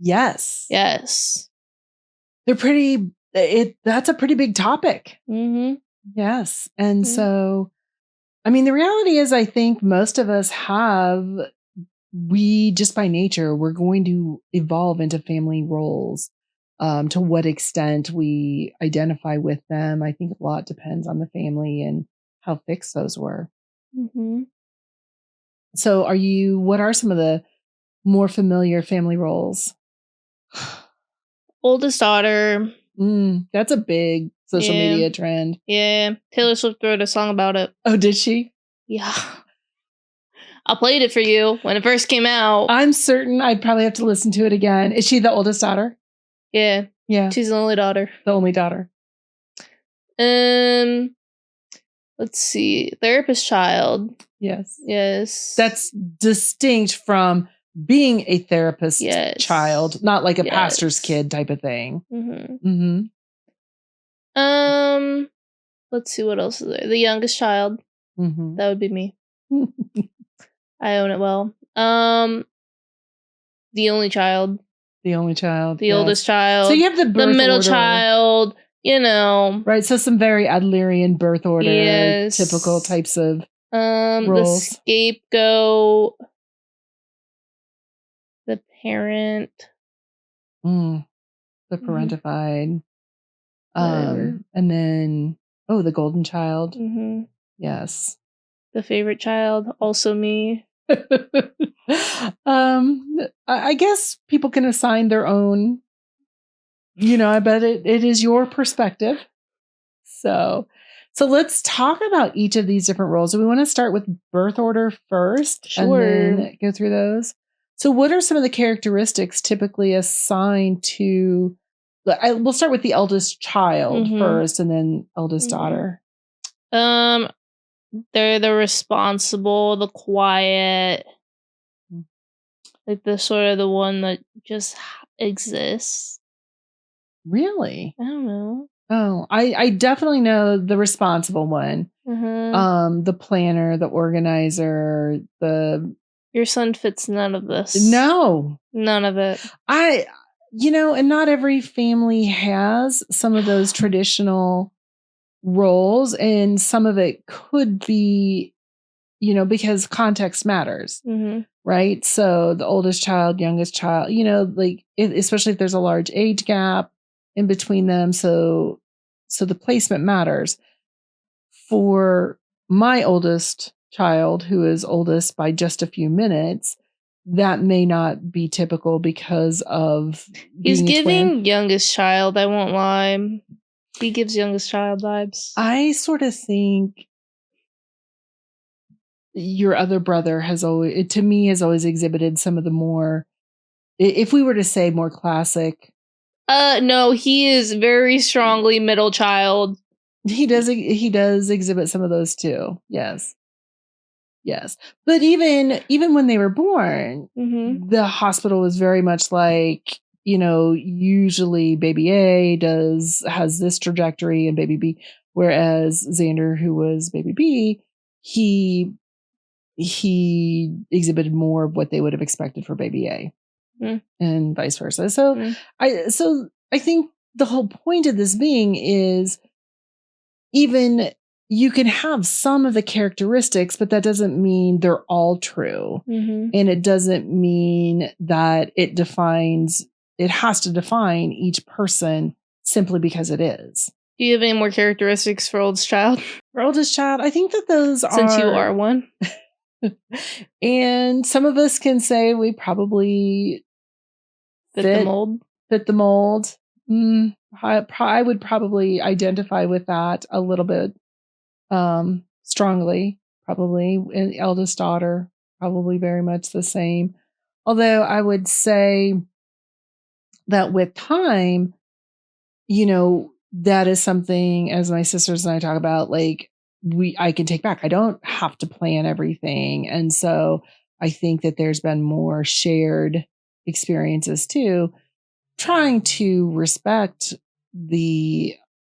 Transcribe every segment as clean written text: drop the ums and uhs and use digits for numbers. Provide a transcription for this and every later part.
Yes. Yes. They're that's a pretty big topic. Mm-hmm. Yes. And so, I mean, the reality is, I think most of us we just by nature, we're going to evolve into family roles. To what extent we identify with them, I think a lot depends on the family and how fixed those were. Mm-hmm. So what are some of the more familiar family roles? Oldest daughter. That's a big social media trend. Yeah. Taylor Swift wrote a song about it. Oh, did she? Yeah. I played it for you when it first came out. I'm certain I'd probably have to listen to it again. Is she the oldest daughter? Yeah. Yeah. She's the only daughter. The only daughter. Let's see. Therapist child. Yes. Yes. That's distinct from being a therapist child, not like a pastor's kid type of thing. Mm-hmm. Let's see what else is there. The youngest child. Mm-hmm. That would be me. I own it well. The only child. The only child. The oldest child. So you have the middle order. child. Right. So some very Adlerian birth order, typical types of roles. The scapegoat. The parent. The parentified. And then, the golden child. Mm-hmm. Yes. The favorite child, also me. I guess people can assign their own, I bet it is your perspective. So let's talk about each of these different roles. Do we want to start with birth order first? Sure. And then go through those? So what are some of the characteristics typically assigned to, we'll start with the eldest child first and then eldest daughter. They're the responsible, the quiet, like the sort of the one that just exists. Really? I don't know. Oh, I definitely know the responsible one. The planner, the organizer, Your son fits none of this. No. None of it. And not every family has some of those traditional roles, and some of it could be, because context matters, right? So the oldest child, youngest child, especially if there's a large age gap in between them. So the placement matters. For my oldest child, who is oldest by just a few minutes, that may not be typical because of he's giving youngest child, I won't lie. He gives youngest child vibes. I sort of think your other brother has always exhibited some of the more, if we were to say, more classic. No, he is very strongly middle child. He does exhibit some of those too. Yes. But even when they were born, the hospital was very much like, usually baby A has this trajectory and baby B, whereas Xander, who was baby B, he exhibited more of what they would have expected for baby A, and vice versa. So I think the whole point of this being is, even you can have some of the characteristics, but that doesn't mean they're all true. And it doesn't mean that it has to define each person simply because it is. Do you have any more characteristics for oldest child? For oldest child, I think that those Since you are one. And some of us can say we probably fit the mold. Fit the mold. I would probably identify with that a little bit strongly, probably. And eldest daughter, probably very much the same. Although I would say that with time, that is something, as my sisters and I talk about, like I can take back. I don't have to plan everything. And so I think that there's been more shared experiences too, trying to respect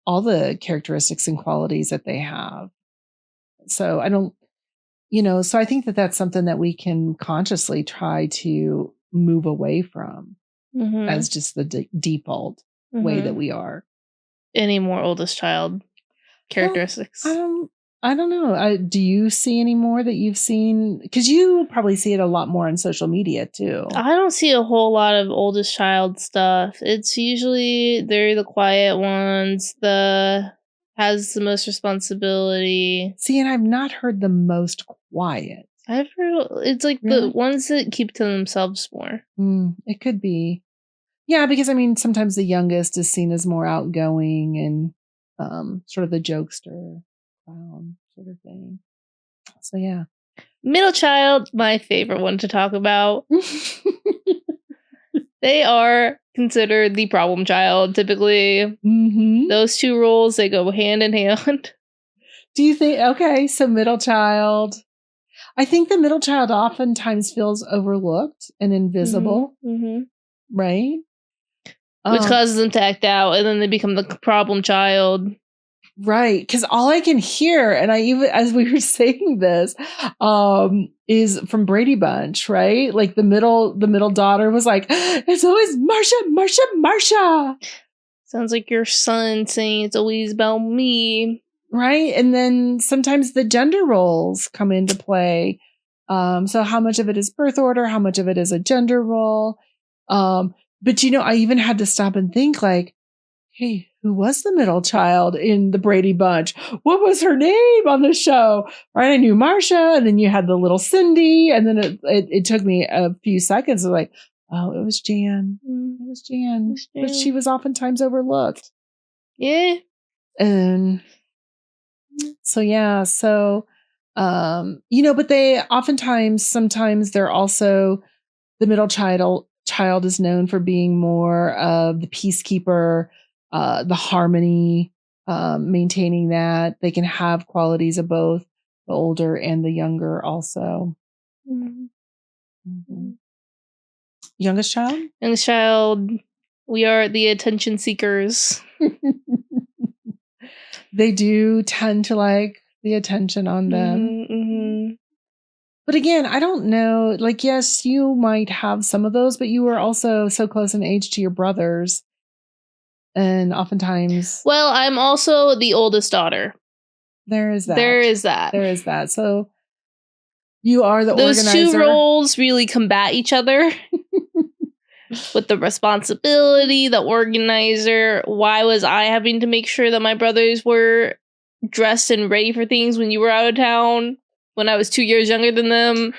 all the characteristics and qualities that they have. So so I think that that's something that we can consciously try to move away from. as just the default way that we are. Any more oldest child characteristics? I don't know. Do you see any more that you've seen? Because you probably see it a lot more on social media too. I don't see a whole lot of oldest child stuff. It's usually they're the quiet ones, has the most responsibility. See, and I've not heard the most quiet. I've heard it's like the ones that keep to themselves more. It could be. Yeah, because I mean, sometimes the youngest is seen as more outgoing and sort of the jokester, clown sort of thing. So yeah. Middle child, my favorite one to talk about. They are considered the problem child, typically. Those two roles, they go hand in hand. Do you think, okay, so middle child. I think the middle child oftentimes feels overlooked and invisible, right? Which causes them to act out, and then they become the problem child. Right, because all I can hear, and I even as we were saying this, is from Brady Bunch, right? Like the middle daughter was like, "It's always Marsha, Marsha, Marsha." Sounds like your son saying it's always about me, right? And then sometimes the gender roles come into play. So how much of it is birth order? How much of it is a gender role? But I even had to stop and think like, hey, who was the middle child in the Brady Bunch? What was her name on the show? Right? I knew Marsha, and then you had the little Cindy, and then it took me a few seconds of like, oh, it was Jan. It was Jan. But she was oftentimes overlooked. Yeah. And so, yeah. So, but they sometimes they're also, the middle child is known for being more of the peacekeeper, the harmony, maintaining that. They can have qualities of both the older and the younger also. Youngest child? Youngest child, we are the attention seekers. They do tend to like the attention on them. But again, I don't know. Like, yes, you might have some of those, but you were also so close in age to your brothers. And oftentimes... Well, I'm also the oldest daughter. There is that. There is that. So you are the Those organizer. Those two roles really combat each other. With the responsibility, the organizer. Why was I having to make sure that my brothers were dressed and ready for things when you were out of town? When I was 2 years younger than them?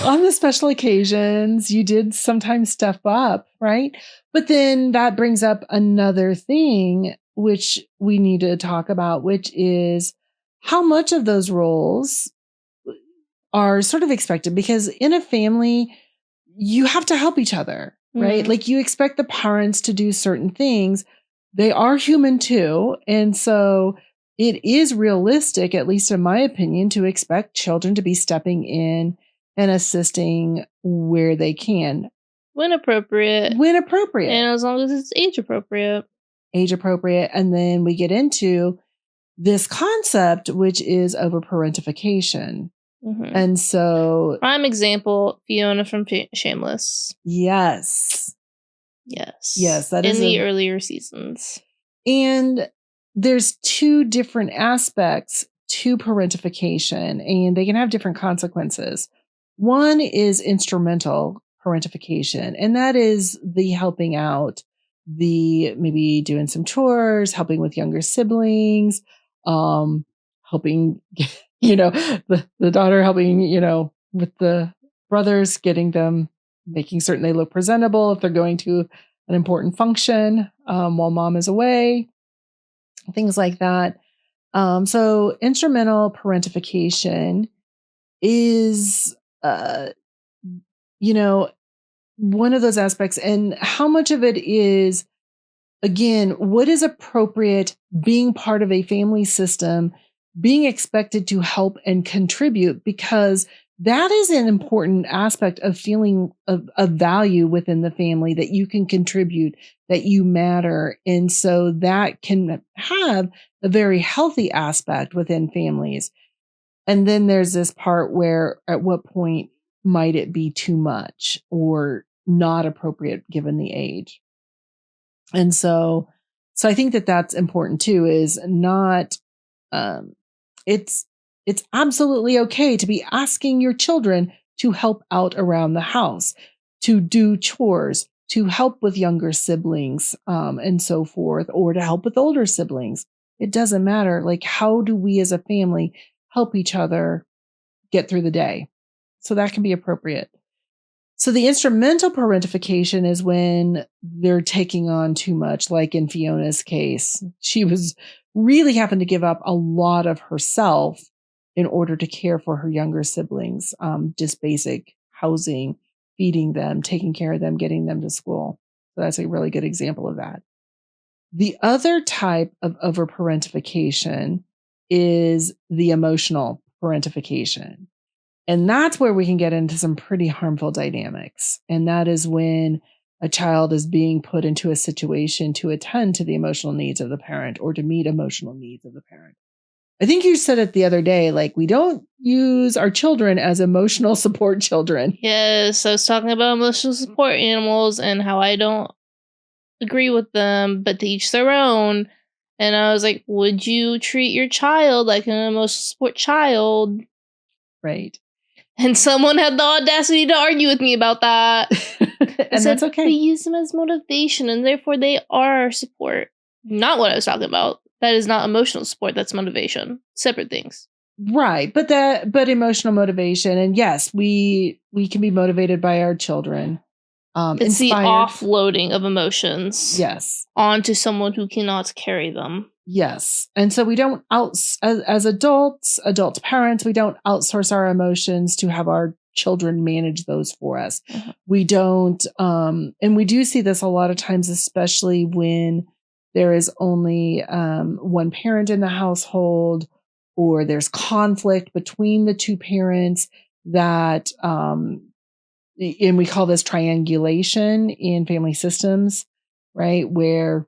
On the special occasions, you did sometimes step up, right? But then that brings up another thing, which we need to talk about, which is how much of those roles are sort of expected, because in a family, you have to help each other, right? Like you expect the parents to do certain things. They are human too. And so it is realistic, at least in my opinion, to expect children to be stepping in and assisting where they can. When appropriate. And as long as it's age appropriate. And then we get into this concept, which is overparentification. And so... Prime example, Fiona from Shameless. Yes. That is in the earlier seasons. And there's two different aspects to parentification, and they can have different consequences. One is instrumental parentification, and that is the helping out, the maybe doing some chores, helping with younger siblings, helping, the daughter helping, with the brothers, getting them, making certain they look presentable if they're going to an important function while mom is away, things like that. So instrumental parentification is, one of those aspects. And how much of it is, again, what is appropriate being part of a family system, being expected to help and contribute, because that is an important aspect of feeling of value within the family, that you can contribute, that you matter. And so that can have a very healthy aspect within families. And then there's this part where at what point might it be too much or not appropriate given the age? And so I think that that's important too, is not, it's absolutely okay to be asking your children to help out around the house, to do chores, to help with younger siblings, and so forth, or to help with older siblings. It doesn't matter. Like, how do we as a family help each other get through the day? So that can be appropriate. So the instrumental parentification is when they're taking on too much, like in Fiona's case. She was really having to give up a lot of herself in order to care for her younger siblings, just basic housing, feeding them, taking care of them, getting them to school. So that's a really good example of that. The other type of overparentification is the emotional parentification. And that's where we can get into some pretty harmful dynamics. And that is when a child is being put into a situation to attend to the emotional needs of the parent or to meet emotional needs of the parent. I think you said it the other day, like, we don't use our children as emotional support children. Yes, I was talking about emotional support animals and how I don't agree with them, but to each their own. And I was like, would you treat your child like an emotional support child? Right. And someone had the audacity to argue with me about that. And that's okay. We use them as motivation, and therefore they are our support. Not what I was talking about. That is not emotional support. That's motivation. Separate things. Right. But emotional motivation. And yes, we can be motivated by our children. It's inspired. the offloading of emotions. Yes. Onto someone who cannot carry them. Yes. And so we don't as adult parents, we don't outsource our emotions to have our children manage those for us. Mm-hmm. We don't, and we do see this a lot of times, especially when there is only one parent in the household, or there's conflict between the two parents that, and we call this triangulation in family systems, right? Where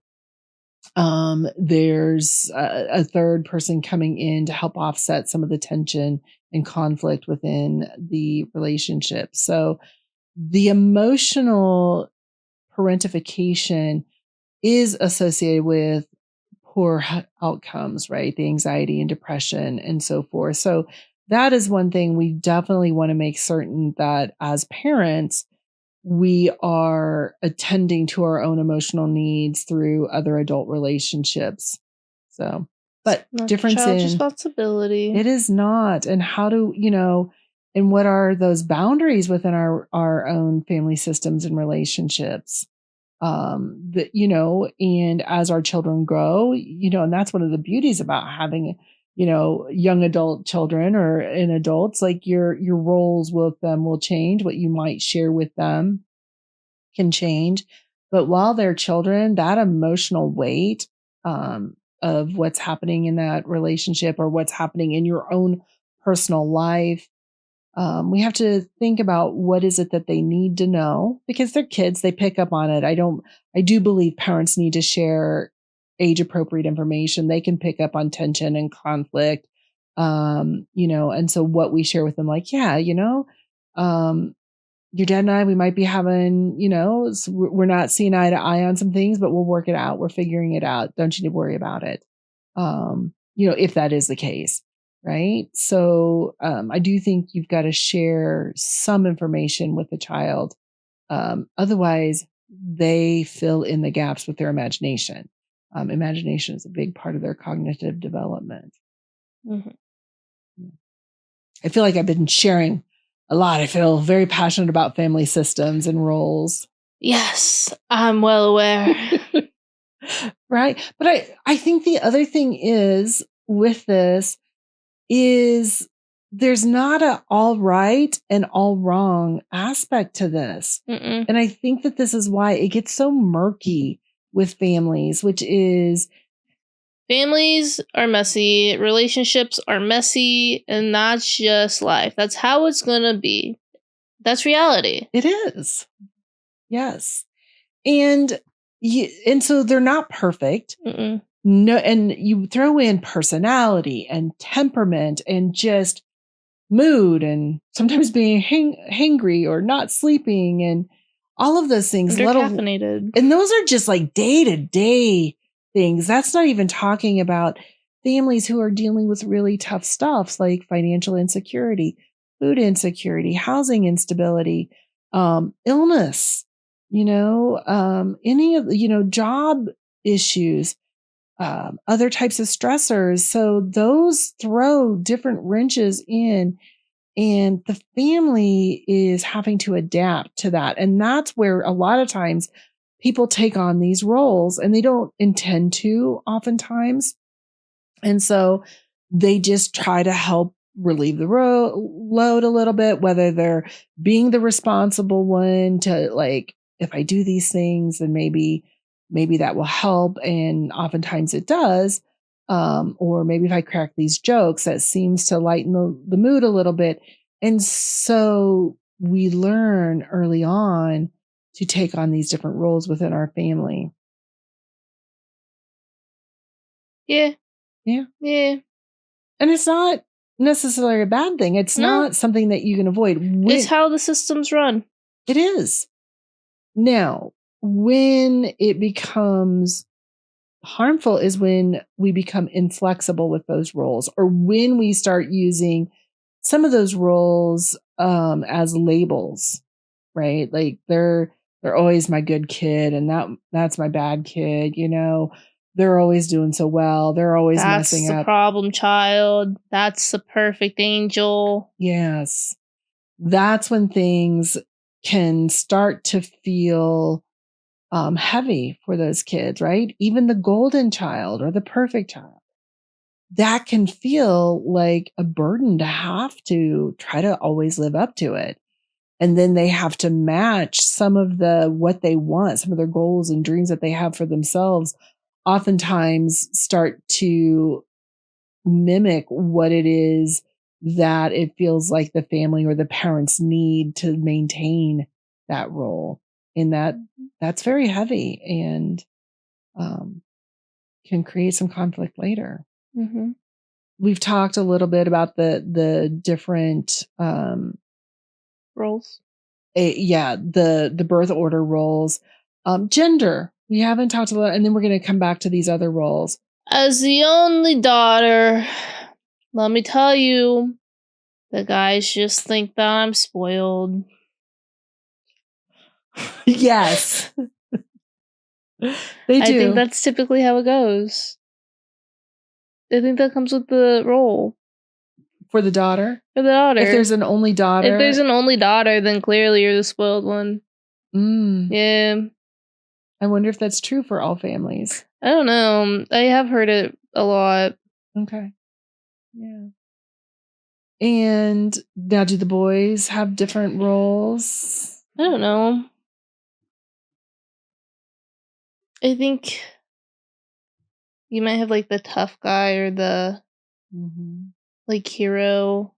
there's a third person coming in to help offset some of the tension and conflict within the relationship. So the emotional parentification is associated with poor outcomes, right? The anxiety and depression and so forth. So that is one thing we definitely want to make certain that as parents, we are attending to our own emotional needs through other adult relationships. So, but not difference child's in responsibility. It is not. And how do, and what are those boundaries within our own family systems and relationships? And as our children grow, and that's one of the beauties about having, young adult children or in adults, like your roles with them will change. What you might share with them can change. But while they're children, that emotional weight of what's happening in that relationship or what's happening in your own personal life, we have to think about what is it that they need to know, because they're kids, they pick up on it. I do believe parents need to share age appropriate information. They can pick up on tension and conflict, and so what we share with them, like, your dad and I, we might be having, we're not seeing eye to eye on some things, but we'll work it out. We're figuring it out. Don't you need to worry about it. If that is the case. Right. So I do think you've got to share some information with the child. Otherwise, they fill in the gaps with their imagination. Imagination is a big part of their cognitive development. Mm-hmm. I feel like I've been sharing a lot. I feel very passionate about family systems and roles. Yes, I'm well aware. Right. But I think the other thing is with this is there's not a all right and all wrong aspect to this. Mm-mm. And I think that this is why it gets so murky with families, which is families are messy, relationships are messy, and that's just life. That's how it's going to be. That's reality. It is. Yes. And so they're not perfect. Mm-mm. No, and you throw in personality and temperament and just mood and sometimes being hangry or not sleeping and all of those things. Undercaffeinated. And those are just like day-to-day things. That's not even talking about families who are dealing with really tough stuff like financial insecurity, food insecurity, housing instability, illness, any of job issues, other types of stressors. So those throw different wrenches in, and the family is having to adapt to that. And that's where a lot of times people take on these roles and they don't intend to oftentimes. And so they just try to help relieve the load a little bit, whether they're being the responsible one to like, if I do these things, then maybe that will help. And oftentimes it does. Or maybe if I crack these jokes, that seems to lighten the mood a little bit. And so we learn early on to take on these different roles within our family. Yeah. Yeah. Yeah. And it's not necessarily a bad thing. It's not something that you can avoid. It's how the systems run. It is. Now, when it becomes harmful is when we become inflexible with those roles, or when we start using some of those roles as labels, right? Like they're always my good kid and that's my bad kid, they're always doing so well. They're always messing up. That's the problem child. That's the perfect angel. Yes. That's when things can start to feel heavy for those kids, right? Even the golden child or the perfect child. That can feel like a burden to have to try to always live up to it. And then they have to match some of what they want, some of their goals and dreams that they have for themselves, oftentimes start to mimic what it is that it feels like the family or the parents need to maintain that role. And that's very heavy and can create some conflict later. Mm-hmm. We've talked a little bit about the different roles. The birth order roles. Gender, we haven't talked about, and then we're going to come back to these other roles. As the only daughter, let me tell you, the guys just think that I'm spoiled. Yes. They do. I think that's typically how it goes. I think that comes with the role. For the daughter? For the daughter. If there's an only daughter? If there's an only daughter, then clearly you're the spoiled one. Yeah. I wonder if that's true for all families. I don't know. I have heard it a lot. Okay. Yeah. And now do the boys have different roles? I don't know. I think you might have like the tough guy or the like hero.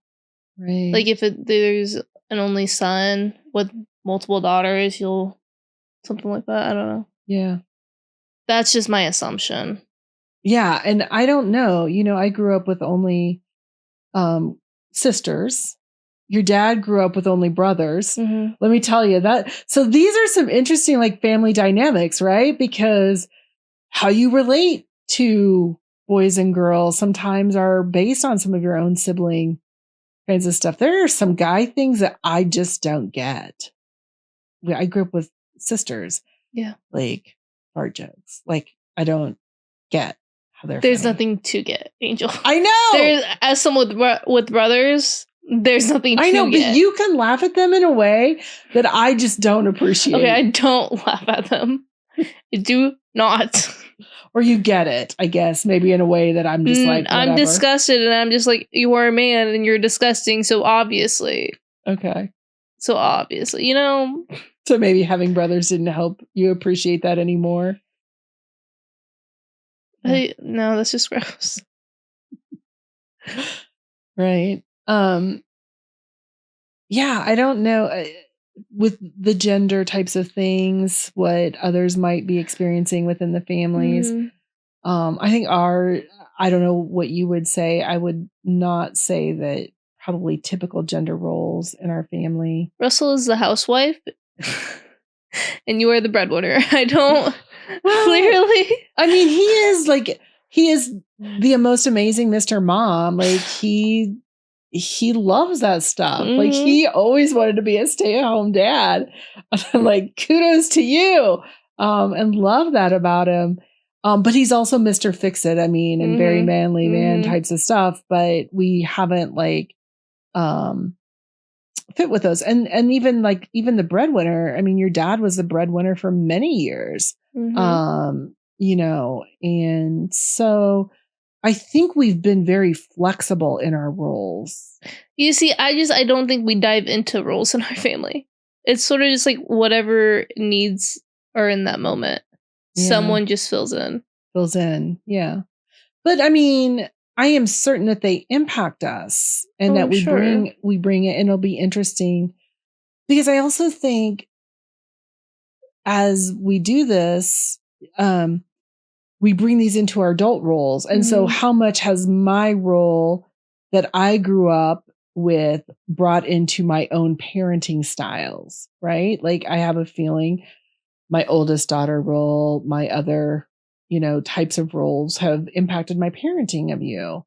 Right. Like if there's an only son with multiple daughters, you'll something like that. I don't know. Yeah. That's just my assumption. Yeah. And I don't know. I grew up with only sisters. Your dad grew up with only brothers. Mm-hmm. Let me tell you that. So these are some interesting like family dynamics, right? Because how you relate to boys and girls sometimes are based on some of your own sibling kinds of stuff. There are some guy things that I just don't get. I grew up with sisters. Yeah. Like fart jokes. Like I don't get how they're There's funny. Nothing to get, Angel. I know. As someone with brothers, there's nothing to get. I know, but you can laugh at them in a way that I just don't appreciate. Okay, I don't laugh at them. I do not. Or you get it, I guess, maybe in a way that I'm just like, whatever. I'm disgusted and I'm just like, you are a man and you're disgusting, so obviously. Okay. So obviously, So maybe having brothers didn't help you appreciate that anymore? No, that's just gross. Right. Yeah, I don't know with the gender types of things, what others might be experiencing within the families. I think I don't know what you would say. I would not say that probably typical gender roles in our family. Russell is the housewife, and you are the breadwinner. I don't clearly. I mean, he is the most amazing Mr. Mom. Like he loves that stuff. Mhm. Like he always wanted to be a stay-at-home dad. Like kudos to you. And love that about him. But he's also Mr. Fix-It, I mean, and very manly man types of stuff, but we haven't like fit with those. And even the breadwinner, I mean, your dad was the breadwinner for many years. You know, and so I think we've been very flexible in our roles. You see, I don't think we dive into roles in our family. It's sort of just like whatever needs are in that moment. Yeah. Someone just fills in. Yeah. But I mean, I am certain that they impact us and that we bring it, and it'll be interesting because I also think as we do this, we bring these into our adult roles. And so how much has my role that I grew up with brought into my own parenting styles, right? Like I have a feeling my oldest daughter role, my other, you know, types of roles have impacted my parenting of you.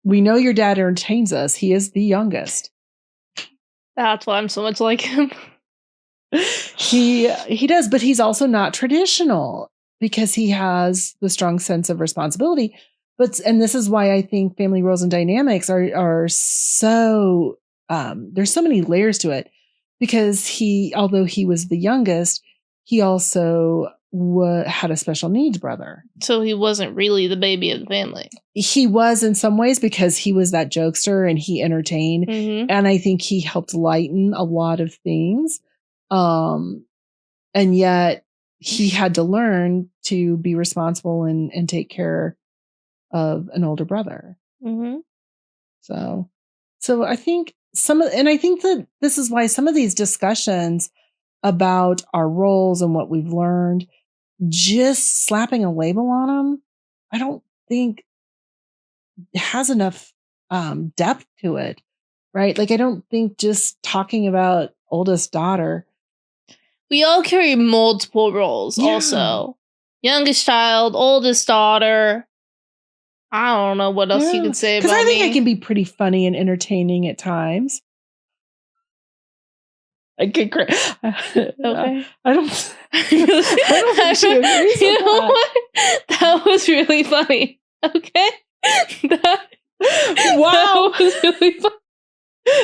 We know your dad entertains us. He is the youngest. That's why I'm so much like him. He does, but he's also not traditional because he has the strong sense of responsibility. And this is why I think family roles and dynamics are so there's so many layers to it, because although he was the youngest, he also had a special needs brother. So he wasn't really the baby of the family. He was in some ways because he was that jokester and he entertained. And I think he helped lighten a lot of things. And yet he had to learn to be responsible and take care of an older brother. So I think I think that this is why some of these discussions about our roles and what we've learned, just slapping a label on them, I don't think has enough depth to it, right? Like I don't think just talking about oldest daughter. We all carry multiple roles also. Youngest child, oldest daughter. I don't know what else you could say about me. Because I think I can be pretty funny and entertaining at times. I could okay. I don't think she agrees you know what? That was really funny. Okay? Wow. That was really funny.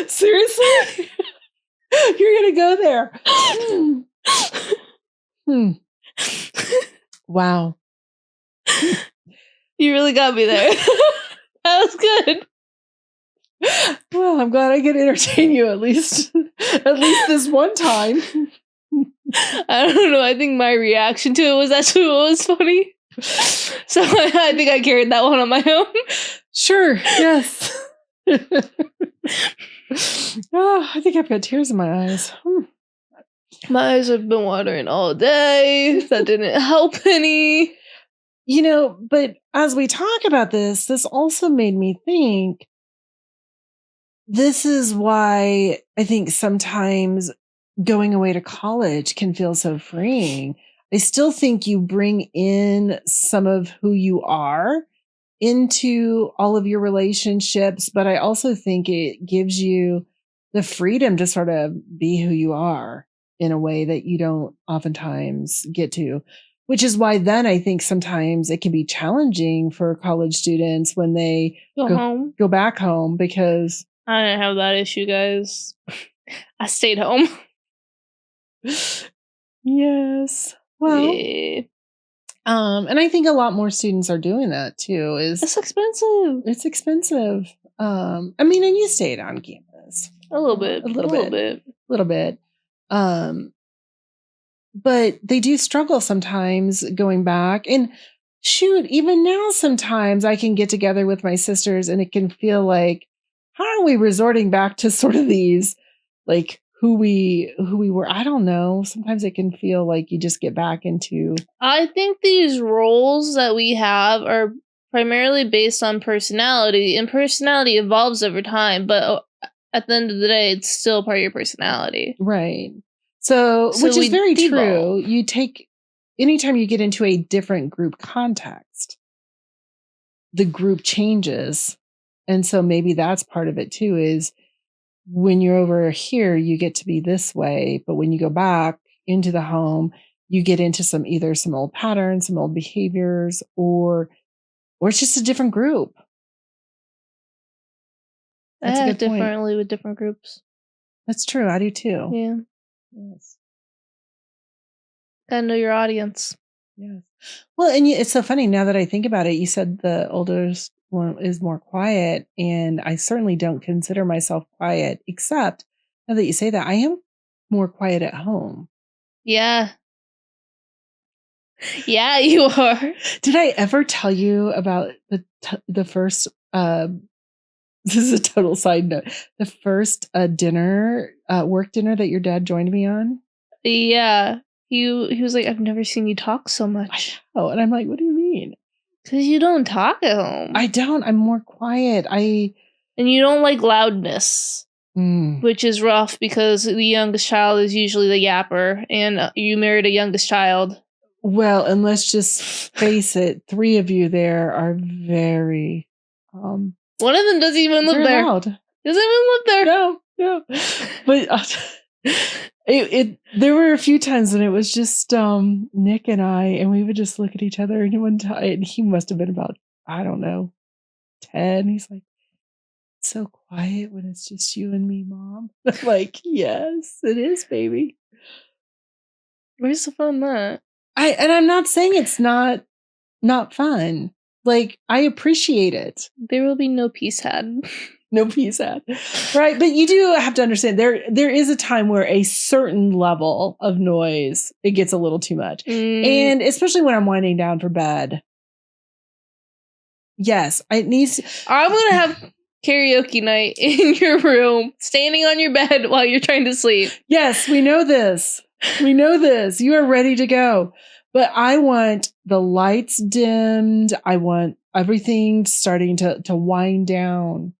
Seriously? You're going to go there. Wow. You really got me there. That was good. Well, I'm glad I could entertain you at least this one time. I don't know. I think my reaction to it was actually what was funny. So I think I carried that one on my own. Sure. Yes. I think I've got tears in my eyes. My eyes have been watering all day. That didn't help any. You know, but as we talk about this also made me think, this is why I think sometimes going away to college can feel so freeing. I still think you bring in some of who you are into all of your relationships, but I also think it gives you the freedom to sort of be who you are in a way that you don't oftentimes get to, which is why then I think sometimes it can be challenging for college students when they go back home, because I didn't have that issue, guys. I stayed home. Yes. Well, yeah. And I think a lot more students are doing that too. It's expensive. It's expensive. I mean, and you stayed on campus. A little bit. But they do struggle sometimes going back. And shoot, even now sometimes I can get together with my sisters and it can feel like, how are we resorting back to sort of these, like, who we were? I don't know. Sometimes it can feel like you just get back into. I think these roles that we have are primarily based on personality, and personality evolves over time, but at the end of the day, it's still part of your personality. Right. So which is very devolve. true. Anytime you get into a different group context, the group changes. And so maybe that's part of it too, is when you're over here, you get to be this way. But when you go back into the home, you get into either some old patterns, some old behaviors, or it's just a different group. That's a good point. Differently with different groups. That's true. I do too. Yeah. Yes. Gotta know your audience. Yes. Well, and it's so funny now that I think about it. You said the oldest one is more quiet, and I certainly don't consider myself quiet, except now that you say that, I am more quiet at home. Yeah. Yeah, you are. Did I ever tell you about the first, this is a total side note, the first dinner, work dinner that your dad joined me on? Yeah. He was like, I've never seen you talk so much. Oh, and I'm like, what do you mean? Because you don't talk at home. I don't. I'm more quiet. And you don't like loudness, which is rough because the youngest child is usually the yapper, and you married a youngest child. Well, and let's just face it, 3 of you there are very... one of them doesn't even live there. Loud. Doesn't even live there. No. But there were a few times when it was just Nick and I, and we would just look at each other, and one time, and he must have been about, I don't know, 10. He's like, it's so quiet when it's just you and me, Mom. I'm like, yes, it is, baby. Where's the fun in that? I'm not saying it's not fun. Like, I appreciate it. There will be no peace had. No peace had. Right. But you do have to understand there is a time where a certain level of noise, it gets a little too much. And especially when I'm winding down for bed. Yes, I'm going to have karaoke night in your room, standing on your bed while you're trying to sleep. Yes, we know this. You are ready to go. But I want the lights dimmed. I want everything starting to wind down.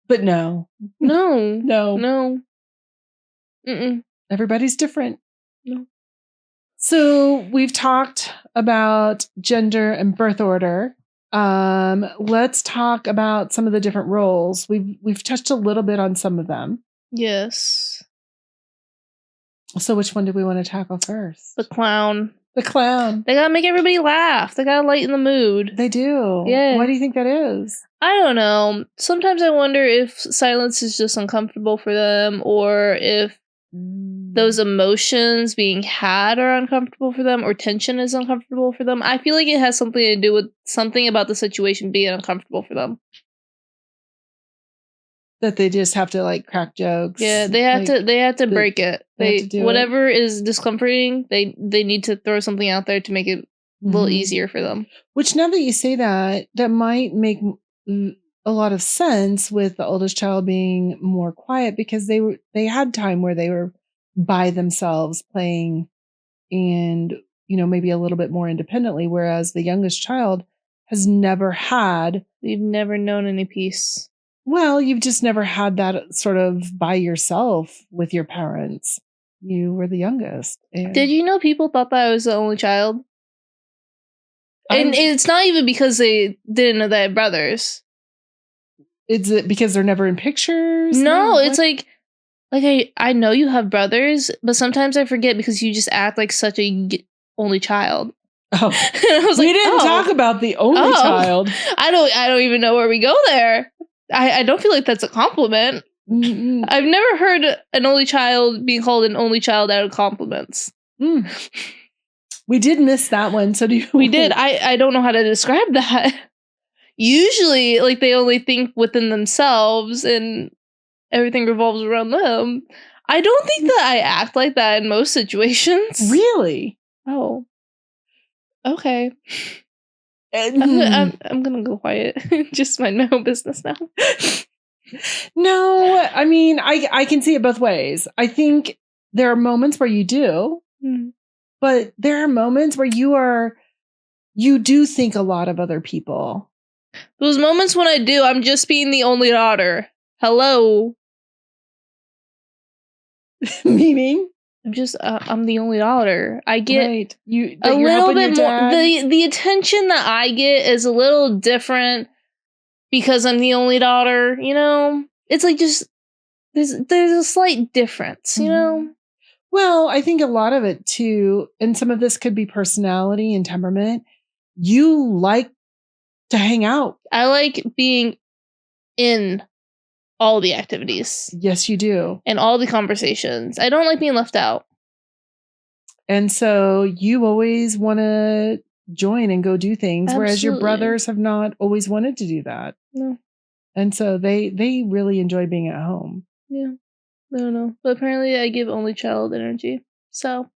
But no. Mm-mm. Everybody's different. No. So we've talked about gender and birth order. Let's talk about some of the different roles. We've touched a little bit on some of them. Yes. So which one do we want to tackle first? The clown. The clown. They gotta make everybody laugh. They gotta lighten the mood. They do. Yeah. Why do you think that is? I don't know. Sometimes I wonder if silence is just uncomfortable for them, or if those emotions being had are uncomfortable for them, or tension is uncomfortable for them. I feel like it has something to do with something about the situation being uncomfortable for them. That they just have to like crack jokes. Yeah, they have to break it. Whatever is discomforting, they need to throw something out there to make it a little easier for them. Which, now that you say that might make a lot of sense with the oldest child being more quiet, because they had time where they were by themselves playing, and maybe a little bit more independently, whereas the youngest child has never had. You've never known any peace. Well, you've just never had that sort of by yourself with your parents. You were the youngest. Did you know people thought that I was the only child? And it's not even because they didn't know they had brothers. Is it because they're never in pictures? No, it's like I know you have brothers, but sometimes I forget because you just act like such a only child. Oh, I was we didn't talk about the only child. I don't even know where we go there. I don't feel like that's a compliment. Mm-mm. I've never heard an only child being called an only child out of compliments. We did miss that one. So we did. I don't know how to describe that. Usually, like, they only think within themselves and everything revolves around them. I don't think that I act like that in most situations. Really? Oh. Okay. I'm gonna go quiet. Just mind my own business now. No, I mean, I can see it both ways. I think there are moments where you do, but there are moments where you are you do think a lot of other people. Those moments when I do, I'm just being the only daughter. Hello. Meaning? I'm the only daughter. I get right. a little bit more. The attention that I get is a little different because I'm the only daughter. You know, it's like just there's a slight difference. You know. Well, I think a lot of it too, and some of this could be personality and temperament. You like to hang out. I like being in all the activities. Yes, you do. And all the conversations. I don't like being left out. And so you always want to join and go do things, Absolutely. whereas your brothers have not always wanted to do that. No. And so they really enjoy being at home. Yeah. I don't know. But apparently I give only child energy. So,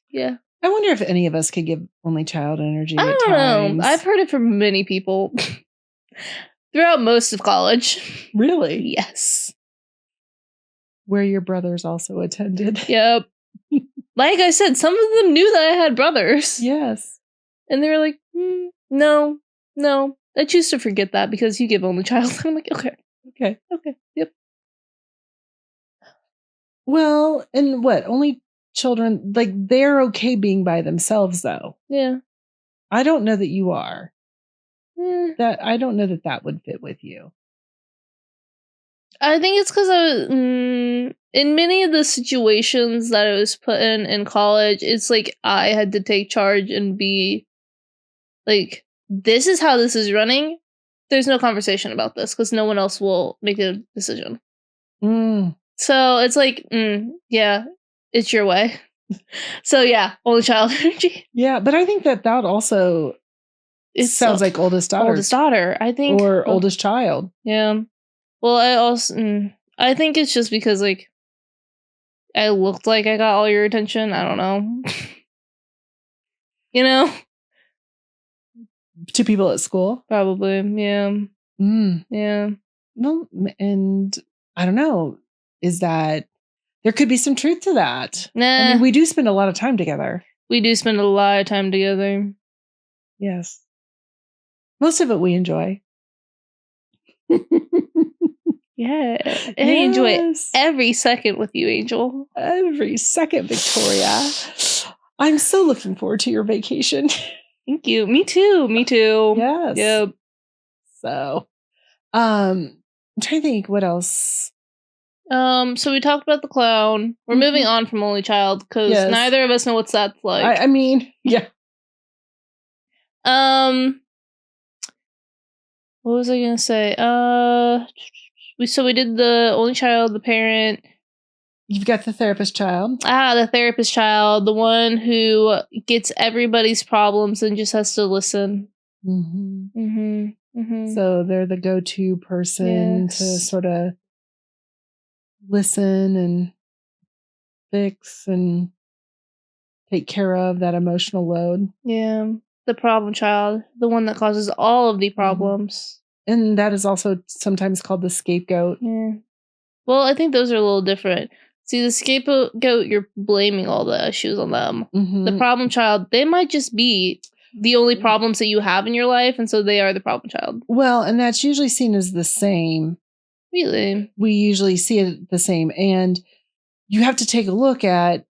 yeah. I wonder if any of us could give only child energy I at don't times. know. I've heard it from many people throughout most of college. Really? Yes. Where your brothers also attended. Yep. Like I said, some of them knew that I had brothers. Yes. And they were like, no. I choose to forget that because you give only child. I'm like, okay. Yep. Well, and what? Only children, like, they're okay being by themselves, though. Yeah. I don't know that you are. Yeah. I don't know that would fit with you. I think it's because I was in many of the situations that I was put in college. It's like I had to take charge and be like, this is how this is running. There's no conversation about this because no one else will make a decision. So it's like, yeah, it's your way. So yeah, only child energy. Yeah, but I think that also sounds like oldest daughter. Oldest daughter, I think. Or oldest child. Yeah. Well, I think it's just because, like, I looked like I got all your attention. I don't know. You know? To people at school? Probably, yeah. Yeah. Well, and I don't know. Is that... There could be some truth to that. Nah. I mean, we do spend a lot of time together. We do spend a lot of time together. Yes. Most of it we enjoy. Yeah. And I enjoy every second with you, Angel. Every second, Victoria. I'm so looking forward to your vacation. Thank you. Me too. Yes. Yep. So, I'm trying to think what else. So we talked about the clown. We're moving on from only child because neither of us know what that's like. I mean, yeah. What was I gonna say? We did the only child, the parent. You've got the therapist child. The therapist child, the one who gets everybody's problems and just has to listen. So they're the go-to person to sort of listen and fix and take care of that emotional load. Yeah. The problem child, the one that causes all of the problems. And that is also sometimes called the scapegoat. Yeah. Well, I think those are a little different. See, the scapegoat, you're blaming all the issues on them. The problem child, they might just be the only problems that you have in your life, and so they are the problem child. Well, and that's usually seen as the same. Really? We usually see it the same. And you have to take a look at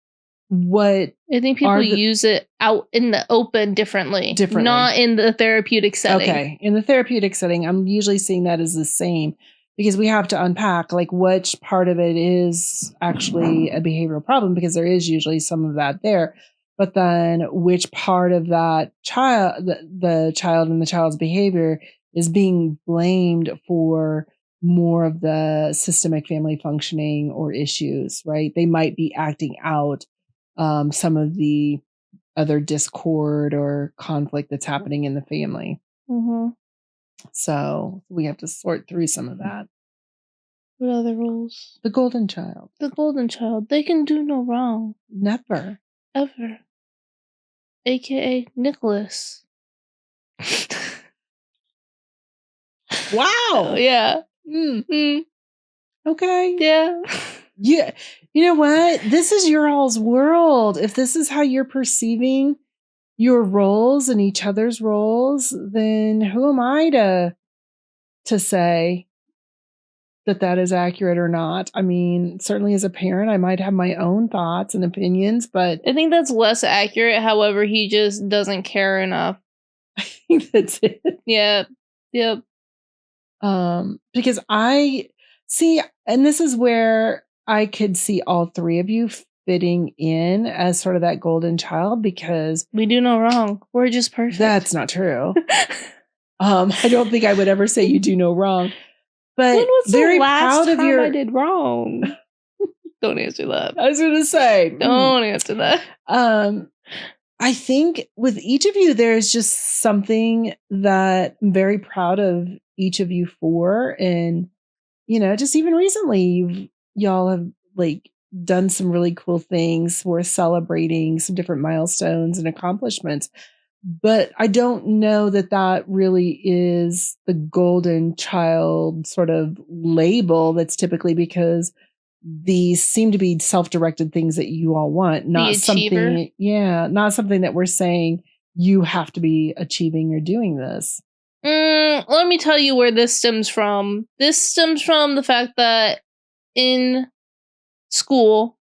what... I think people use it out in the open differently. Not in the therapeutic setting. Okay. In the therapeutic setting, I'm usually seeing that as the same because we have to unpack like which part of it is actually a behavioral problem because there is usually some of that there. But then which part of that child, the child and the child's behavior is being blamed for more of the systemic family functioning or issues, right? They might be acting out some of the other discord or conflict that's happening in the family. So we have to sort through some of that. What other rules? The golden child. The golden child. They can do no wrong. Never. Ever. AKA Nicholas. Wow. Yeah. Okay. Yeah. Yeah. You know what? This is your all's world. If this is how you're perceiving your roles and each other's roles, then who am I to say that is accurate or not? I mean, certainly as a parent, I might have my own thoughts and opinions, but I think that's less accurate. However, he just doesn't care enough. I think that's it. Yeah. Yep. Because I see, and this is where I could see all three of you fitting in as sort of that golden child, because we do no wrong. We're just perfect. That's not true. I don't think I would ever say you do no wrong. But when was very the last proud of time I did wrong? Don't answer that. I was going to say. Don't answer that. I think with each of you, there's just something that I'm very proud of each of you for. And, just even recently, y'all have like done some really cool things. We're celebrating some different milestones and accomplishments. But I don't know that really is the golden child sort of label that's typically, because these seem to be self-directed things that you all want, not something, not something that we're saying you have to be achieving or doing this. Let me tell you where this stems from. This stems from the fact that in school,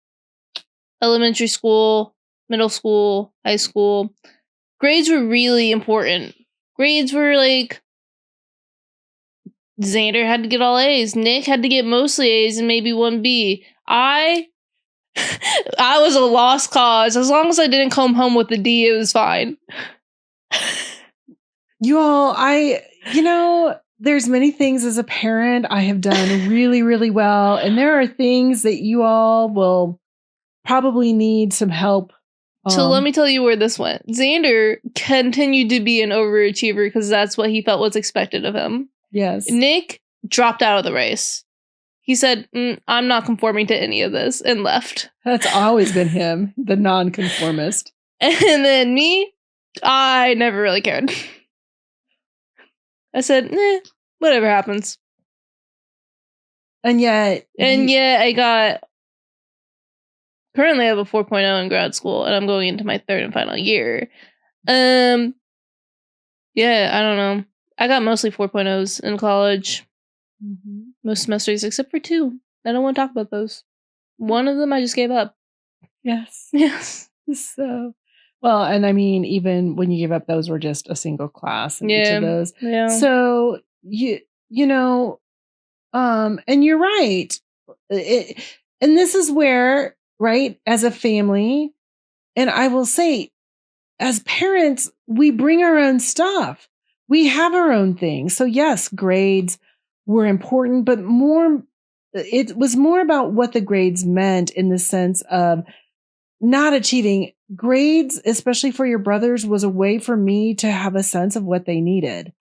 elementary school, middle school, high school, grades were really important. Grades were like, Xander had to get all A's. Nick had to get mostly A's and maybe 1B. I was a lost cause. As long as I didn't come home with a D, it was fine. You all, there's many things as a parent I have done really, really well. And there are things that you all will probably need some help. So let me tell you where this went. Xander continued to be an overachiever because that's what he felt was expected of him. Yes. Nick dropped out of the race. He said, I'm not conforming to any of this, and left. That's always been him, the nonconformist. And then me, I never really cared. I said, whatever happens. And yet I got, currently I have a 4.0 in grad school, and I'm going into my third and final year. I don't know. I got mostly 4.0s in college. Mm-hmm. Most semesters except for 2. I don't want to talk about those. One of them I just gave up. Yes. So, well, and I mean, even when you give up, those were just a single class in each of those. Yeah. So and you're right. And this is where, right, as a family, and I will say, as parents, we bring our own stuff. We have our own things. So yes, grades were important, but it was more about what the grades meant in the sense of not achieving. Grades, especially for your brothers, was a way for me to have a sense of what they needed.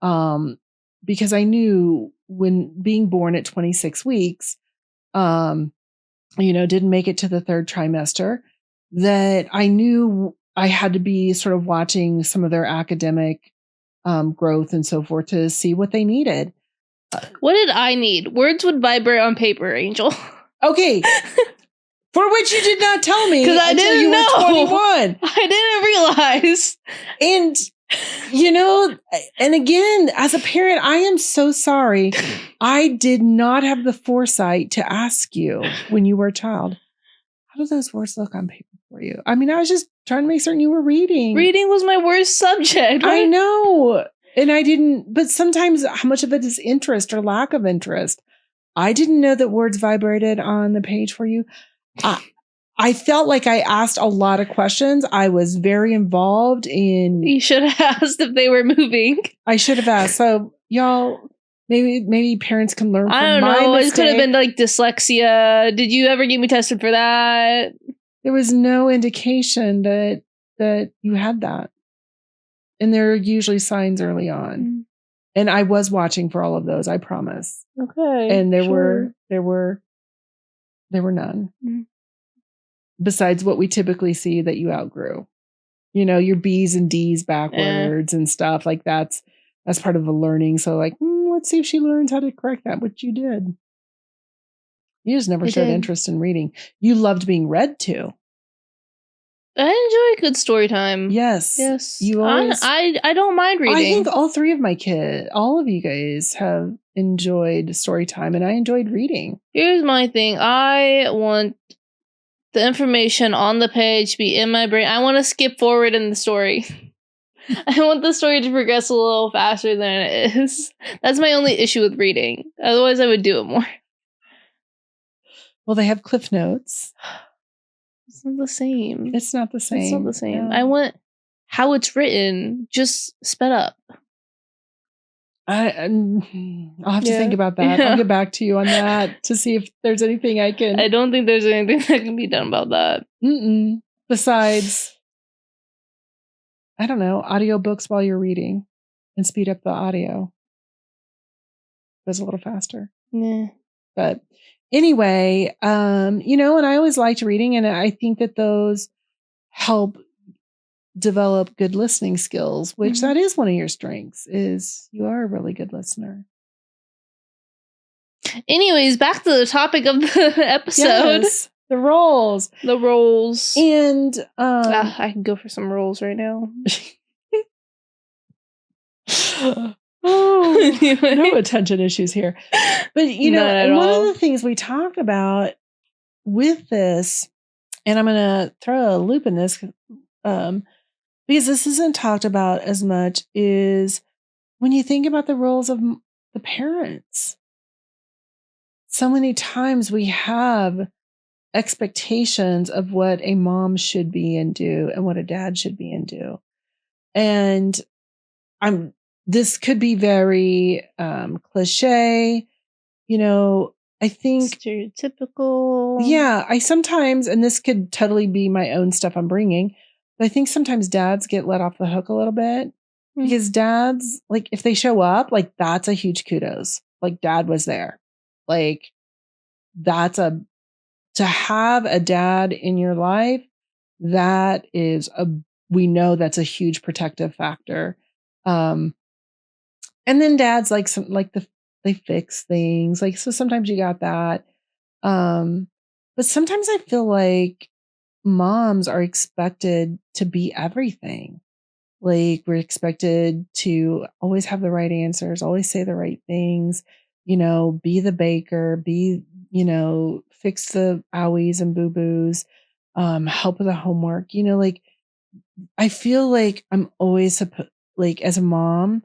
Because I knew when being born at 26 weeks, didn't make it to the 3rd trimester, that I knew I had to be sort of watching some of their academic growth and so forth to see what they needed. What did I need? Words would vibrate on paper, Angel. Okay. For which you did not tell me because I didn't know. Were 21. I didn't realize. And, and again, as a parent, I am so sorry. I did not have the foresight to ask you when you were a child, how do those words look on paper for you? I mean, I was just trying to make certain you were reading. Reading was my worst subject. Right? I know. And I didn't, but sometimes how much of it is interest or lack of interest? I didn't know that words vibrated on the page for you. I felt like I asked a lot of questions. I was very involved in. You should have asked if they were moving. I should have asked. So y'all, maybe parents can learn from I don't know. It could have been like dyslexia. Did you ever get me tested for that? There was no indication that you had that. And there are usually signs early on. Mm-hmm. And I was watching for all of those, I promise. Okay. And there were none. Mm-hmm. Besides what we typically see that you outgrew. Your B's and D's backwards and stuff like that's part of the learning. So like, let's see if she learns how to correct that, which you did. You just never showed interest in reading. You loved being read to. I enjoy good story time. Yes. Yes. You always. I don't mind reading. I think all three of my kids, all of you guys have enjoyed story time, and I enjoyed reading. Here's my thing. I want the information on the page to be in my brain. I want to skip forward in the story. I want the story to progress a little faster than it is. That's my only issue with reading. Otherwise, I would do it more. Well, they have Cliff Notes. It's not the same. It's not the same. It's not the same. No. I want how it's written, just sped up. I'll have to think about that. Yeah. I'll get back to you on that to see if there's anything I can. I don't think there's anything that can be done about that. Besides, I don't know, audiobooks while you're reading and speed up the audio. Goes a little faster. Yeah. But anyway, and I always liked reading, and I think that those help develop good listening skills, which that is one of your strengths, is you are a really good listener. Anyways, back to the topic of the episode. Yes, the roles. The roles. And I can go for some roles right now. Anyway. No attention issues here. But one of the things we talk about with this, and I'm going to throw a loop in this, because this isn't talked about as much, is when you think about the roles of the parents. So many times we have expectations of what a mom should be and do, and what a dad should be and do. And this could be very cliche, I think stereotypical. Yeah, I sometimes, and this could totally be my own stuff I'm bringing, but I think sometimes dads get let off the hook a little bit because dads, like if they show up, like that's a huge kudos. Like dad was there. Like to have a dad in your life, that is we know that's a huge protective factor. And then dads they fix things. Like, so sometimes you got that. But sometimes I feel like moms are expected to be everything. Like we're expected to always have the right answers, always say the right things, be the baker, fix the owies and boo-boos, help with the homework, like I feel like I'm always as a mom,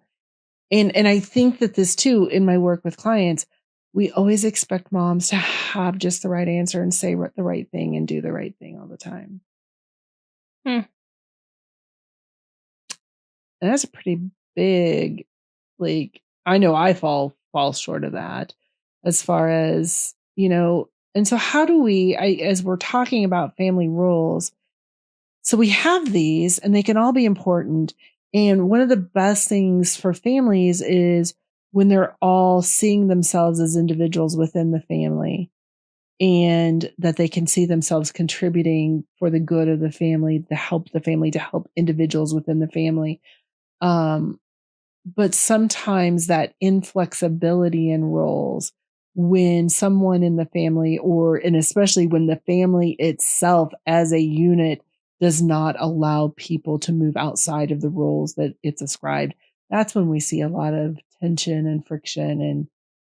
and I think that this too, in my work with clients, we always expect moms to have just the right answer and say the right thing and do the right thing all the time. And that's a pretty big, I know I fall short of that as far as, and so how do we, as we're talking about family roles, so we have these and they can all be important. And one of the best things for families is when they're all seeing themselves as individuals within the family, and that they can see themselves contributing for the good of the family, to help individuals within the family. But sometimes that inflexibility in roles, when someone in the family, and especially when the family itself as a unit does not allow people to move outside of the roles that it's ascribed, that's when we see a lot of tension and friction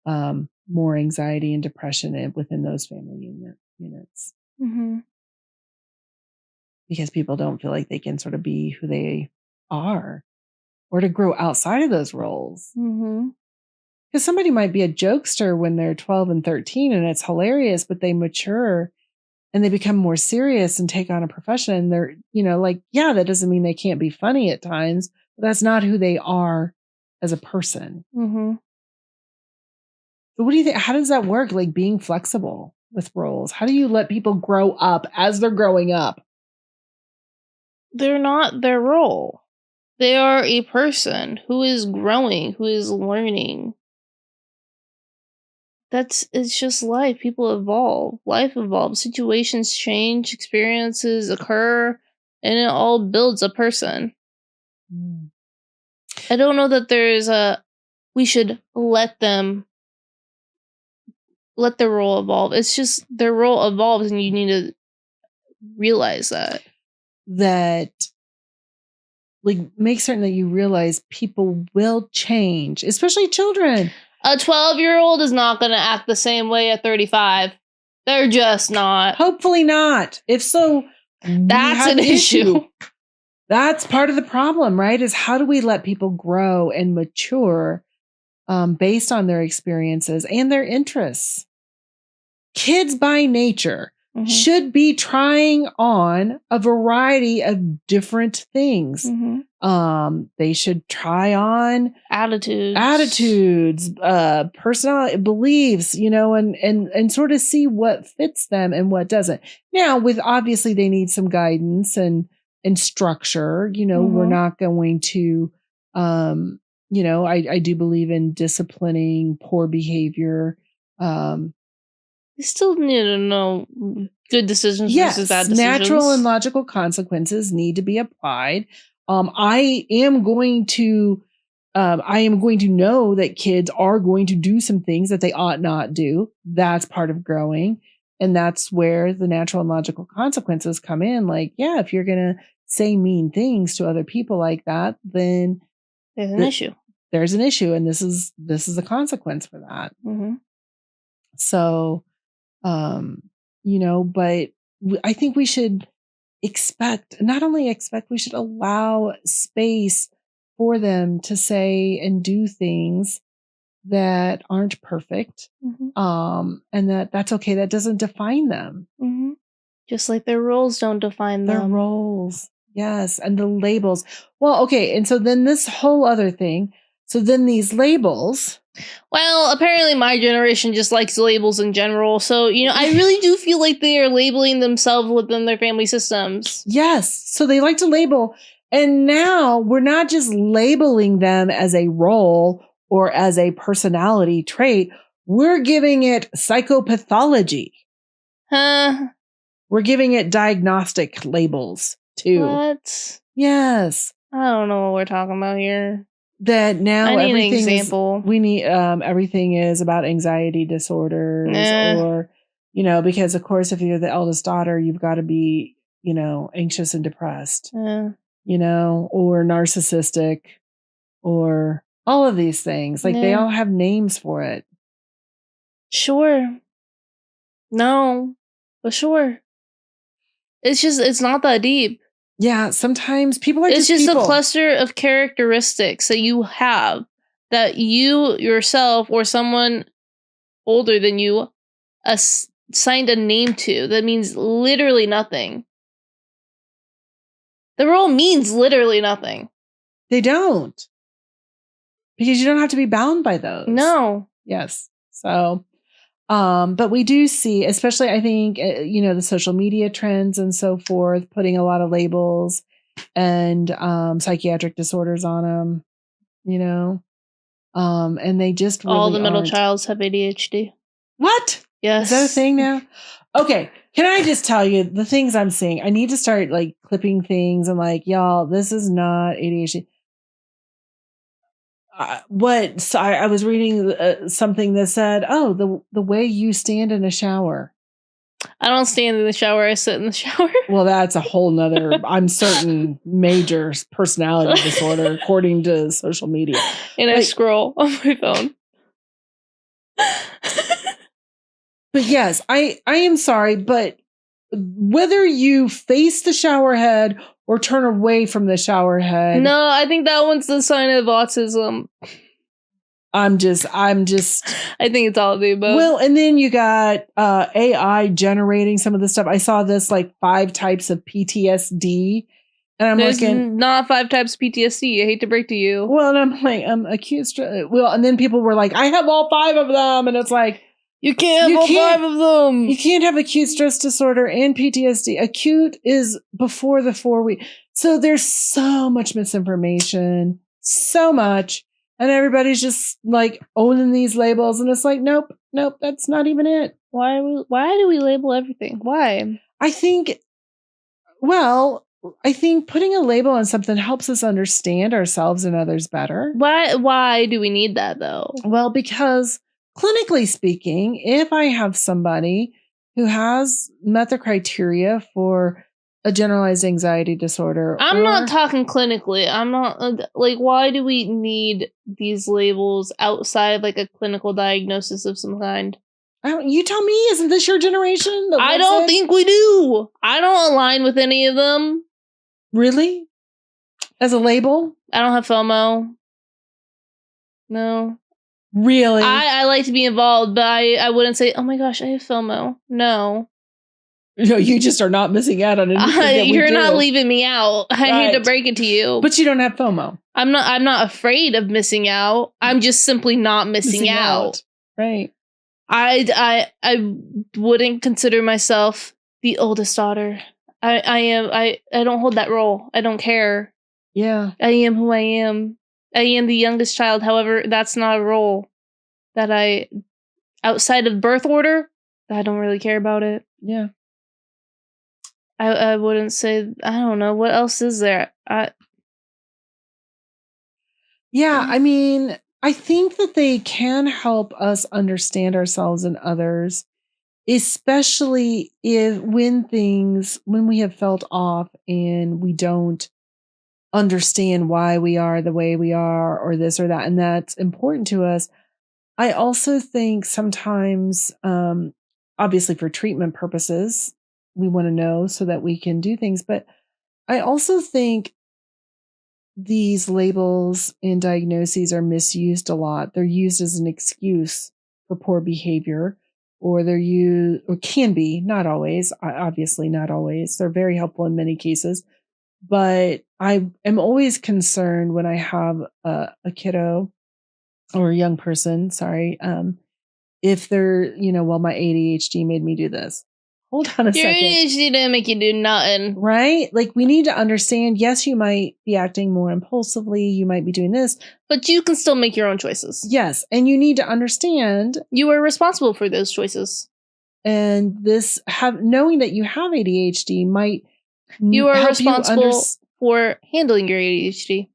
and more anxiety and depression within those family units. Because people don't feel like they can sort of be who they are, or to grow outside of those roles. Because somebody might be a jokester when they're 12 and 13 and it's hilarious, but they mature and they become more serious and take on a profession. And they're, that doesn't mean they can't be funny at times, but that's not who they are as a person. But what do you think? How does that work? Like being flexible with roles? How do you let people grow up as they're growing up? They're not their role. They are a person who is growing, who is learning. It's just life. People evolve. Life evolves. Situations change. Experiences occur. And it all builds a person. I don't know that we should let their role evolve. It's just their role evolves and you need to realize that. that like make certain that you realize people will change, especially children. A 12-year-old is not going to act the same way at 35. They're just not. Hopefully not. If so, that's an issue. That's part of the problem, right? Is how do we let people grow and mature based on their experiences and their interests? Kids by nature should be trying on a variety of different things. They should try on attitudes, personality, beliefs, and sort of see what fits them and what doesn't. Now, with obviously they need some guidance and structure. We're not going to, I do believe in disciplining poor behavior. You still need to know good decisions versus bad decisions. Natural and logical consequences need to be applied. I am going to know that kids are going to do some things that they ought not do. That's part of growing. And that's where the natural and logical consequences come in. Like, if you're going to say mean things to other people like that, then there's an issue. There's an issue. And this is a consequence for that. So, but I think we should we should allow space for them to say and do things that aren't perfect. And that's okay. That doesn't define them. Just like their roles don't define them. Their roles. Yes. And the labels. Well, okay. And so then this whole other thing. So then these labels. Well, apparently my generation just likes labels in general. So, I really do feel like they are labeling themselves within their family systems. Yes. So they like to label. And now we're not just labeling them as a role or as a personality trait. We're giving it psychopathology. We're giving it diagnostic labels too. What? Yes. I don't know what we're talking about here. That now I need an example. We need everything is about anxiety disorders or because of course if you're the eldest daughter you've got to be anxious and depressed or narcissistic or all of these things like they all have names for it. Sure. No, but sure. It's not that deep. Yeah, sometimes people are it's just people. A cluster of characteristics that you have that you yourself or someone older than you assigned a name to that means literally nothing. The role means literally nothing. They don't. Because you don't have to be bound by those. No. Yes. So, but we do see, especially I think, the social media trends and so forth, putting a lot of labels and psychiatric disorders on them, and they just really all the middle childs have ADHD. What? Yes. Is that a thing now? Okay. Can I just tell you the things I'm seeing? I need to start like clipping things and like, y'all, this is not ADHD. So I was reading something that said, oh, the way you stand in a shower. I don't stand in the shower. I sit in the shower. Well, that's a whole nother, I'm certain, major personality disorder, according to social media. And I scroll on my phone. But yes, I am sorry, but whether you face the shower head or turn away from the shower head. No, I think that one's the sign of autism. I'm just. I think it's all of the above. Well, and then you got AI generating some of the stuff. I saw this like 5 types of PTSD. And I'm There's looking. Not 5 types of PTSD. I hate to break to you. Well, and I'm like, acute stress. Well, and then people were like, I have all 5 of them. And it's like, you can't have all 5 of them. You can't have acute stress disorder and PTSD. Acute is before the 4 week. So there's so much misinformation, so much. And everybody's just like owning these labels. And it's like, nope, that's not even it. Why do we label everything? Why? I think putting a label on something helps us understand ourselves and others better. Why do we need that though? Well, because clinically speaking, if I have somebody who has met the criteria for a generalized anxiety disorder. I'm not talking clinically. I'm not like, why do we need these labels outside of like a clinical diagnosis of some kind? You tell me, isn't this your generation? I don't think we do. I don't align with any of them. Really? As a label? I don't have FOMO. No. Really? I like to be involved, but I wouldn't say, oh my gosh, I have FOMO. No. No, you just are not missing out on anything. You're not leaving me out. I hate to break it to you. But you don't have FOMO. I'm not afraid of missing out. I'm just simply not missing out. Right. I wouldn't consider myself the oldest daughter. I don't hold that role. I don't care. Yeah. I am who I am. I am the youngest child. However, that's not a role that outside of birth order, I don't really care about it. Yeah. I wouldn't say, I don't know. What else is there? Yeah, I mean, I think that they can help us understand ourselves and others, especially when we have felt off and we don't understand why we are the way we are or this or that, and that's important to us. I also think sometimes, obviously for treatment purposes, we want to know so that we can do things. But I also think these labels and diagnoses are misused a lot. They're used as an excuse for poor behavior, or they're used, or can be, not always, obviously not always. They're very helpful in many cases. But I am always concerned when I have a kiddo or a young person, sorry, if they're, well, my ADHD made me do this. Hold on a second. Your ADHD didn't make you do nothing. Right? Like, we need to understand, yes, you might be acting more impulsively. You might be doing this. But you can still make your own choices. Yes. And you need to understand. You are responsible for those choices. And knowing that you have ADHD might You are responsible for handling your ADHD.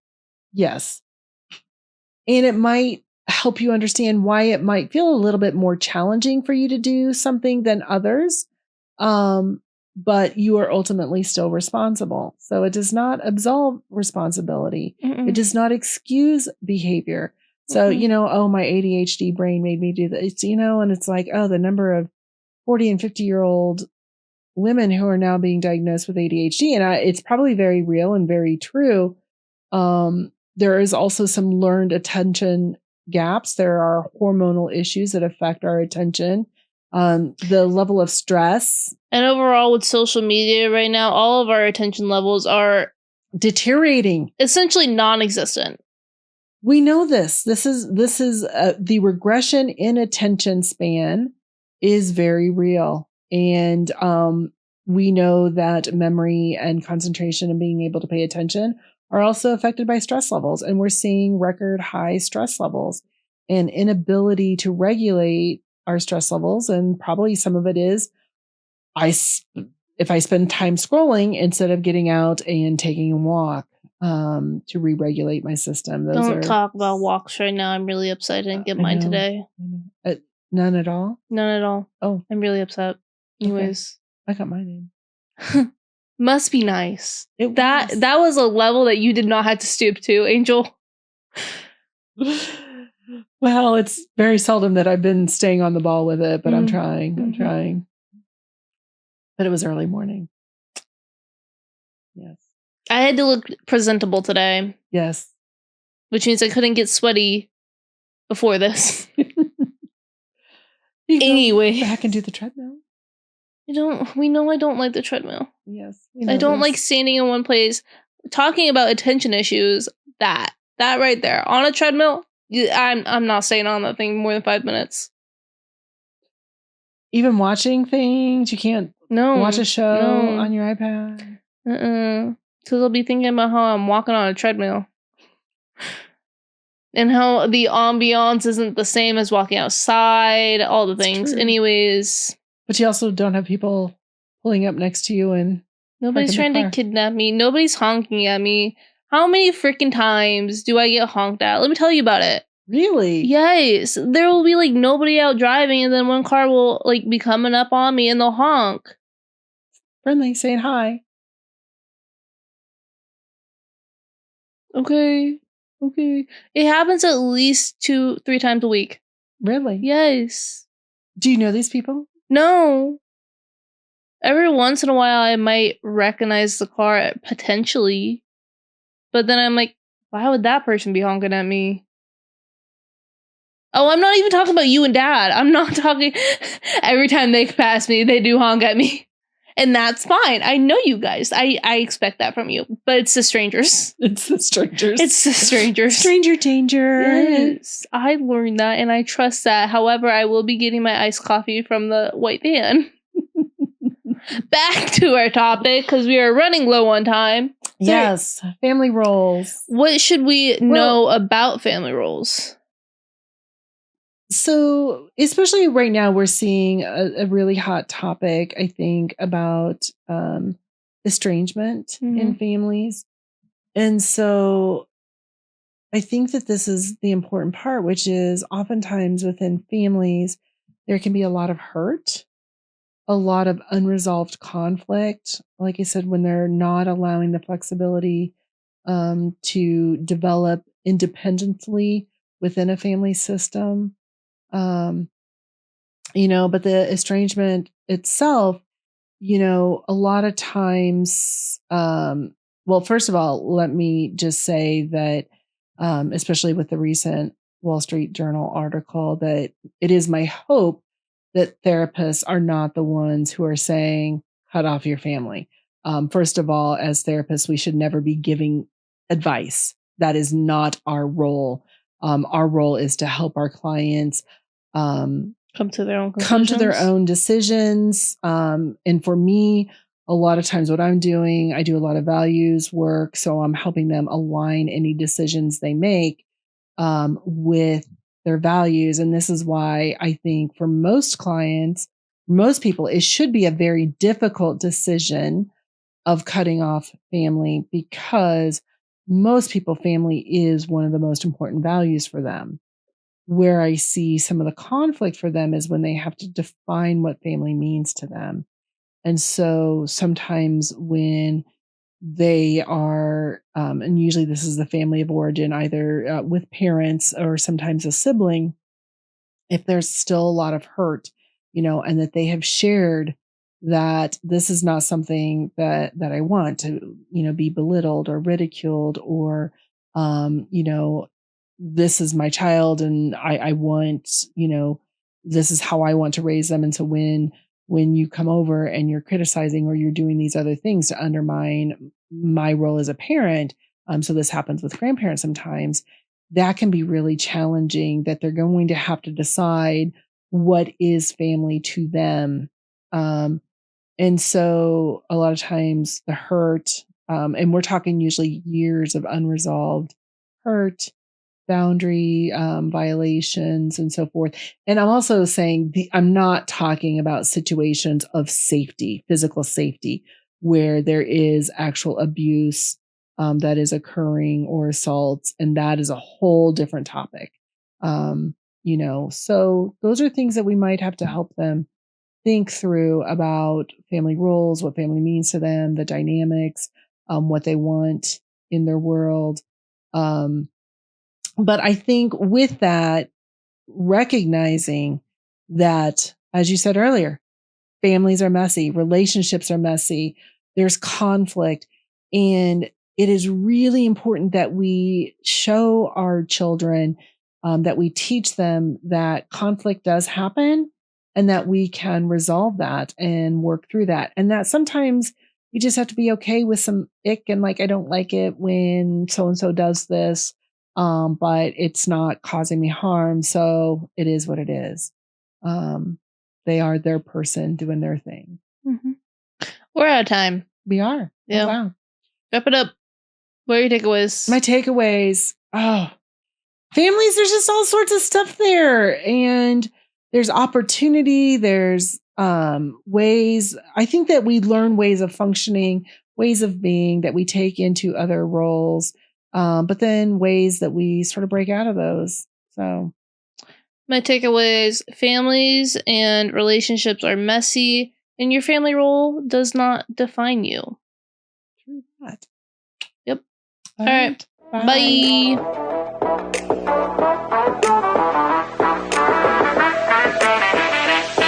Yes. And it might help you understand why it might feel a little bit more challenging for you to do something than others. But you are ultimately still responsible. So it does not absolve responsibility. Mm-mm. It does not excuse behavior. So, oh, my ADHD brain made me do this, and it's like, oh, the number of 40 and 50-year-old women who are now being diagnosed with ADHD. And it's probably very real and very true. There is also some learned attention gaps. There are hormonal issues that affect our attention. The level of stress. And overall with social media right now, all of our attention levels are deteriorating. Essentially non-existent. We know this. This is the regression in attention span is very real. And we know that memory and concentration and being able to pay attention are also affected by stress levels. And we're seeing record high stress levels and inability to regulate our stress levels. And probably some of it is if I spend time scrolling instead of getting out and taking a walk to re-regulate my system. Don't talk about walks right now. I'm really upset I didn't get mine today. None at all? None at all. Oh. I'm really upset. Anyways. Okay. I got mine in. Must be nice. That was a level that you did not have to stoop to, Angel. Well, it's very seldom that I've been staying on the ball with it, but I'm trying. I'm trying. But it was early morning. Yes. I had to look presentable today. Yes. Which means I couldn't get sweaty before this. Anyway. Back and do the treadmill. We know I don't like the treadmill. Yes. I don't like standing in one place. Talking about attention issues, that right there. On a treadmill, I'm not staying on that thing more than 5 minutes. Even watching things, you can't watch a show on your iPad. Because I'll be thinking about how I'm walking on a treadmill. And how the ambiance isn't the same as walking outside, all the things. Anyways. But you also don't have people pulling up next to you and nobody's trying to kidnap me. Nobody's honking at me. How many freaking times do I get honked at? Let me tell you about it. Really? Yes. There will be nobody out driving, and then one car will be coming up on me and they'll honk. Friendly, saying hi. Okay. It happens at least 2-3 times a week. Really? Yes. Do you know these people? No. Every once in a while, I might recognize the car potentially, but then I'm like, why would that person be honking at me? Oh, I'm not even talking about you and Dad. I'm not talking. Every time they pass me, they do honk at me. And that's fine. I know you guys. I expect that from you. But it's the strangers. It's the strangers. It's the strangers. Stranger danger. Yes. I learned that and I trust that. However, I will be getting my iced coffee from the white van. Back to our topic because we are running low on time. Yes. Family roles. What should we know about family roles? So, especially right now, we're seeing a really hot topic, I think, about estrangement in families. And so I think that this is the important part, which is oftentimes within families, there can be a lot of hurt, a lot of unresolved conflict. Like I said, when they're not allowing the flexibility to develop independently within a family system. But the estrangement itself, a lot of times, well, first of all, let me just say that, especially with the recent Wall Street Journal article, that it is my hope that therapists are not the ones who are saying, cut off your family. First of all, as therapists, we should never be giving advice. That is not our role. Our role is to help our clients come to their own decisions. And for me, a lot of times what I'm doing, I do a lot of values work. So I'm helping them align any decisions they make with their values. And this is why I think for most clients, most people, it should be a very difficult decision of cutting off family, because most people, family is one of the most important values for them. Where I see some of the conflict for them is when they have to define what family means to them. And so sometimes when they are, and usually this is the family of origin, either with parents or sometimes a sibling, if there's still a lot of hurt, and that they have shared that this is not something that I want to, be belittled or ridiculed, or, this is my child and I want, this is how I want to raise them. And so when you come over and you're criticizing or you're doing these other things to undermine my role as a parent, so this happens with grandparents sometimes, that can be really challenging, that they're going to have to decide what is family to them. And so a lot of times the hurt, and we're talking usually years of unresolved hurt, boundary violations, and so forth. And I'm also saying I'm not talking about situations of safety, physical safety, where there is actual abuse that is occurring, or assaults, and that is a whole different topic. So those are things that we might have to help them think through about family roles, what family means to them, the dynamics, what they want in their world. But I think with that, recognizing that, as you said earlier, families are messy, relationships are messy, there's conflict, and it is really important that we show our children, that we teach them that conflict does happen and that we can resolve that and work through that. And that sometimes you just have to be okay with some ick and like, I don't like it when so-and-so does this. But it's not causing me harm. So it is what it is. They are their person doing their thing. Mm-hmm. We're out of time. We are. Yeah. Oh, wow. Wrap it up. What are your takeaways? My takeaways. Oh, families, there's just all sorts of stuff there. And there's opportunity. There's ways. I think that we learn ways of functioning, ways of being that we take into other roles. But then ways that we sort of break out of those. So my takeaways: families and relationships are messy, and your family role does not define you. True that. Yep. All right. Bye. Bye.